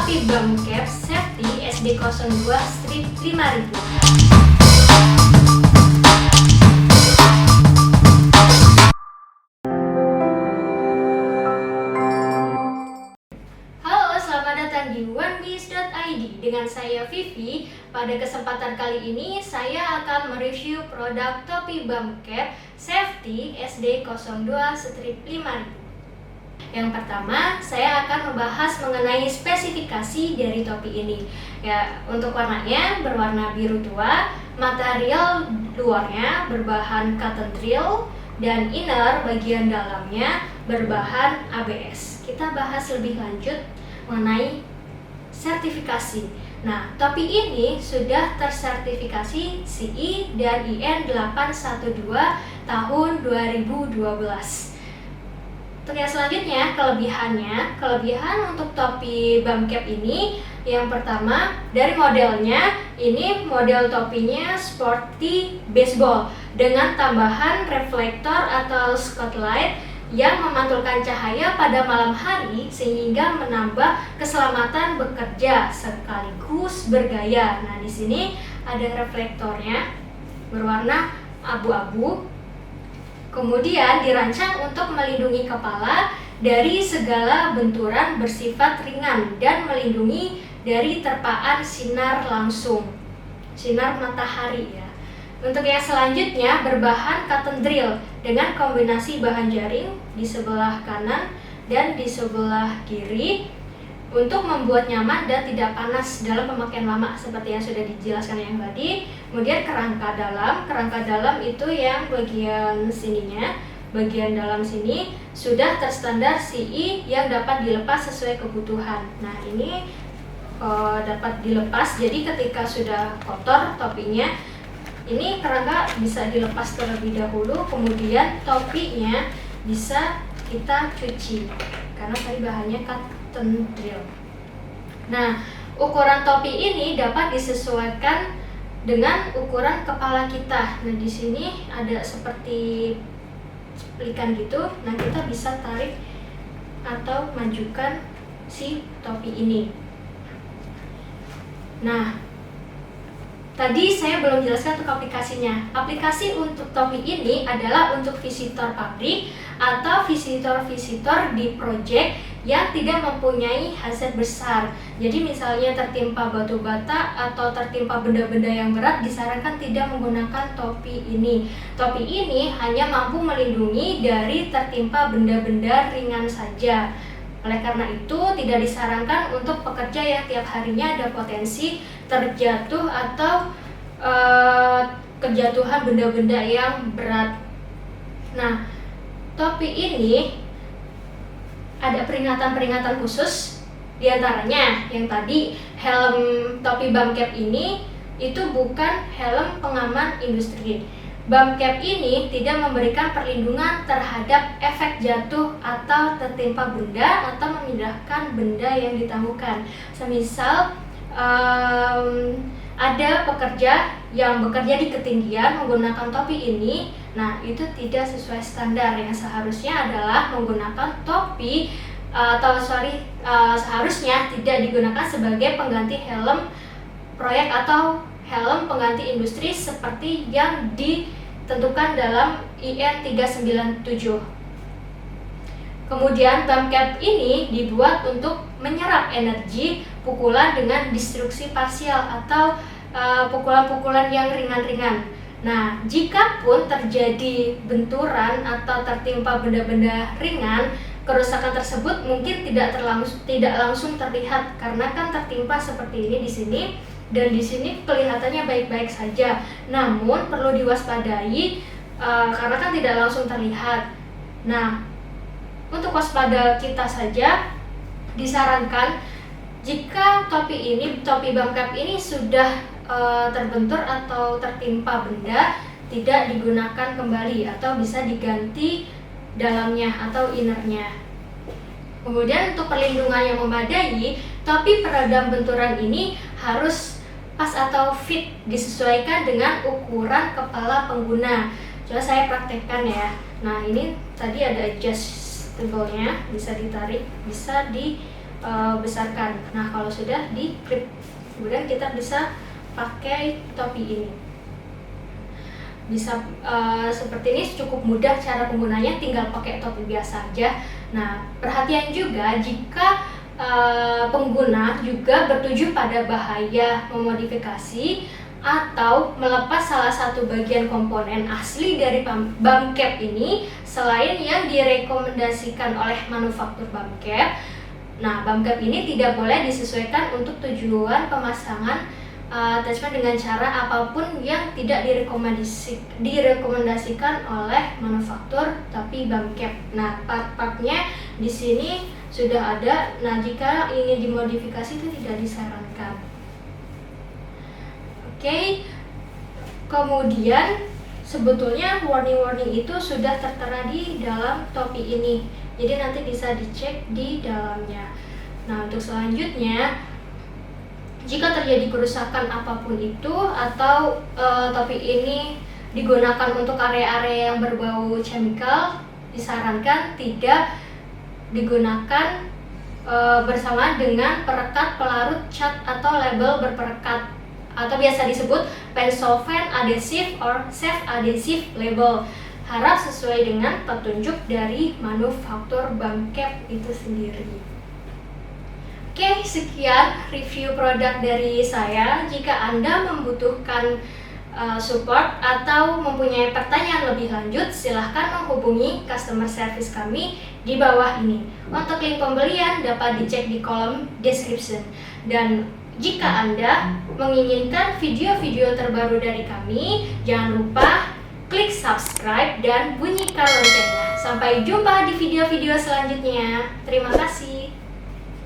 topi bum cap safety SD02 strip 5000. Halo, selamat datang di onebiz.id dengan saya Vivi. Pada kesempatan kali ini saya akan mereview produk topi bum cap safety SD02 strip 5000. Yang pertama, saya akan membahas mengenai spesifikasi dari topi ini. Ya, untuk warnanya berwarna biru tua, material luarnya berbahan cotton twill, dan inner bagian dalamnya berbahan ABS. Kita bahas lebih lanjut mengenai sertifikasi. Nah, topi ini sudah tersertifikasi CE dan IN 812 tahun 2012. Untuk yang selanjutnya, kelebihan untuk topi bum cap ini, yang pertama dari modelnya, ini model topinya sporty baseball dengan tambahan reflektor atau spotlight yang memantulkan cahaya pada malam hari sehingga menambah keselamatan bekerja sekaligus bergaya. Nah, di sini ada reflektornya berwarna abu-abu. Kemudian dirancang untuk melindungi kepala dari segala benturan bersifat ringan dan melindungi dari terpaan sinar langsung, sinar matahari ya. Untuk yang selanjutnya berbahan cotton twill dengan kombinasi bahan jaring di sebelah kanan dan di sebelah kiri untuk membuat nyaman dan tidak panas dalam pemakaian lama seperti yang sudah dijelaskan yang tadi. Kemudian kerangka dalam itu yang bagian sininya, bagian dalam sini sudah terstandar CE yang dapat dilepas sesuai kebutuhan. Nah, ini dapat dilepas, jadi ketika sudah kotor topinya, ini kerangka bisa dilepas terlebih dahulu, kemudian topinya bisa kita cuci karena tadi bahannya cotton twill. Nah, ukuran topi ini dapat disesuaikan dengan ukuran kepala kita. Nah, di sini ada seperti plikan gitu. Nah, kita bisa tarik atau majukan si topi ini. Nah, tadi saya belum jelaskan untuk aplikasinya. Aplikasi untuk topi ini adalah untuk visitor pabrik atau visitor-visitor di proyek yang tidak mempunyai hazard besar. Jadi misalnya tertimpa batu bata atau tertimpa benda-benda yang berat, disarankan tidak menggunakan topi ini. Topi ini hanya mampu melindungi dari tertimpa benda-benda ringan saja. Oleh karena itu, tidak disarankan untuk pekerja yang tiap harinya ada potensi terjatuh atau kejatuhan benda-benda yang berat. Nah, topi ini ada peringatan-peringatan khusus, diantaranya yang tadi helm topi bum cap ini itu bukan helm pengaman industri. Bum cap ini tidak memberikan perlindungan terhadap efek jatuh atau tertimpa benda atau memindahkan benda yang ditangguhkan. Semisal ada pekerja yang bekerja di ketinggian menggunakan topi ini, nah itu tidak sesuai standar. Yang seharusnya adalah menggunakan topi seharusnya tidak digunakan sebagai pengganti helm proyek atau helm pengganti industri seperti yang ditentukan dalam IN 397. Kemudian bum cap ini dibuat untuk menyerap energi pukulan dengan destruksi parsial atau pukulan-pukulan yang ringan-ringan. Nah, jika pun terjadi benturan atau tertimpa benda-benda ringan, kerusakan tersebut mungkin tidak langsung terlihat karena kan tertimpa seperti ini di sini dan di sini kelihatannya baik-baik saja. Namun perlu diwaspadai karena kan tidak langsung terlihat. Nah, untuk waspada kita saja disarankan jika topi bum cap ini sudah terbentur atau tertimpa benda, tidak digunakan kembali atau bisa diganti dalamnya atau innernya. Kemudian untuk perlindungan yang memadai, topi peredam benturan ini harus pas atau fit, disesuaikan dengan ukuran kepala pengguna. Coba saya praktekkan ya. Nah, ini tadi ada adjustable-nya, bisa ditarik, bisa besarkan. Nah, kalau sudah di clip, kemudian kita bisa pakai topi ini. Bisa seperti ini, cukup mudah cara penggunanya, tinggal pakai topi biasa aja. Nah, perhatian juga jika pengguna juga bertuju pada bahaya memodifikasi atau melepas salah satu bagian komponen asli dari bump cap ini selain yang direkomendasikan oleh manufaktur bump cap. Nah, bump cap ini tidak boleh disesuaikan untuk tujuan pemasangan attachment dengan cara apapun yang tidak direkomendasikan oleh manufaktur tapi bump cap. Nah, part-partnya di sini sudah ada. Nah, jika ingin dimodifikasi itu tidak disarankan. Oke, kemudian sebetulnya warning-warning itu sudah tertera di dalam topi ini, jadi nanti bisa dicek di dalamnya. Nah, untuk selanjutnya, jika terjadi kerusakan apapun itu atau topi ini digunakan untuk area-area yang berbau chemical, disarankan tidak digunakan bersama dengan perekat pelarut cat atau label berperekat, atau biasa disebut pensolvent adhesive or self adhesive label. Harap sesuai dengan petunjuk dari manufaktur bump cap itu sendiri. Oke, sekian review produk dari saya. Jika Anda membutuhkan support atau mempunyai pertanyaan lebih lanjut, silahkan menghubungi customer service kami di bawah ini. Untuk link pembelian dapat dicek di kolom description. Dan jika Anda menginginkan video-video terbaru dari kami, jangan lupa klik subscribe dan bunyikan loncengnya. Sampai jumpa di video-video selanjutnya. Terima kasih.